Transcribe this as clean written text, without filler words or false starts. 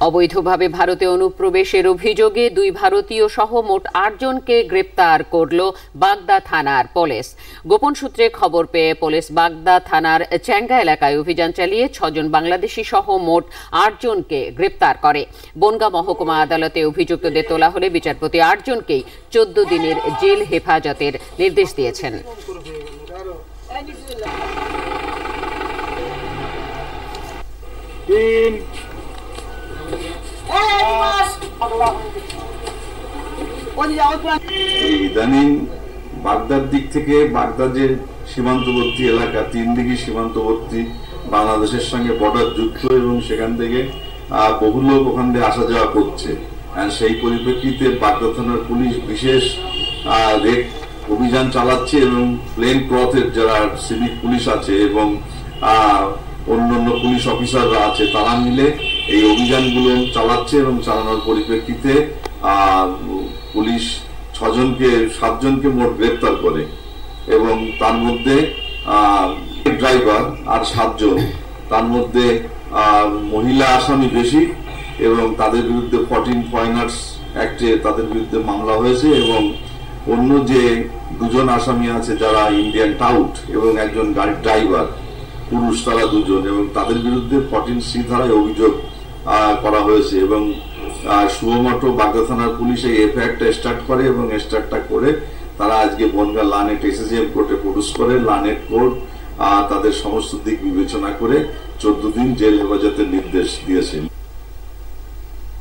অবৈধভাবে ভারতে অনুপ্রবেশের অভিযোগে 2 ভারতীয় সহ মোট 8 জনকে গ্রেপ্তার করল বাগদা থানার পুলিশ। গোপন সূত্রে খবর পেয়ে পুলিশ বাগদা থানার চ্যাঙ্গা এলাকায় অভিযান চালিয়ে 6 জন বাংলাদেশি সহ মোট 8 জনকে গ্রেপ্তার করে। বনগাঁ মহকুমা আদালতে অভিযুক্তদের তোলা হলে বিচারপতি 8 জনকেই 14 দিনের জেল হেফাজতের নির্দেশ দিয়েছেন। ইদানিং বাগদার দিক থেকে, বাগদা যে সীমান্তবর্তী এলাকা, 3 দিকে সীমান্তবর্তী, বাংলাদেশের সঙ্গে বর্ডার যুক্ত, এবং সেখান থেকে বহু লোক ওখান দিয়ে আসা যাওয়া করছে। সেই পরিপ্রেক্ষিতে বাগদা থানার পুলিশ বিশেষ রেড অভিযান চালাচ্ছে, এবং প্লেন ক্লথের যারা সিভিক পুলিশ আছে এবং অন্যান্য পুলিশ অফিসাররা আছে, তারা মিলে এই অভিযানগুলো চালাচ্ছে। এবং চালানোর পরিপ্রেক্ষিতে পুলিশ 7 জনকে মোট গ্রেপ্তার করে, এবং তার মধ্যে ড্রাইভার আর 7 জন, তার মধ্যে মহিলা আসামি বেশি, এবং তাদের বিরুদ্ধে 14 ফরেনার্স অ্যাক্টে তাদের বিরুদ্ধে মামলা হয়েছে। এবং অন্য যে 2 জন আসামি আছে যারা ইন্ডিয়ান টাউট এবং একজন গাড়ির ড্রাইভার পুরুষ, তারা 2 জন, এবং তাদের বিরুদ্ধে 14C ধারায় অভিযোগ করা হয়েছে। এবং শুভমাত্র বাগদা থানার পুলিশ এই এফআইআরটা স্টার্ট করে, এবং স্টার্টটা করে তারা আজকে বনগাঁ লানেট এসএসএম কোর্টে প্রডিউস করে। লানেট কোর্ট তাদের সমস্ত দিক বিবেচনা করে 14 দিন জেল হেফাজতের নির্দেশ দিয়েছেন।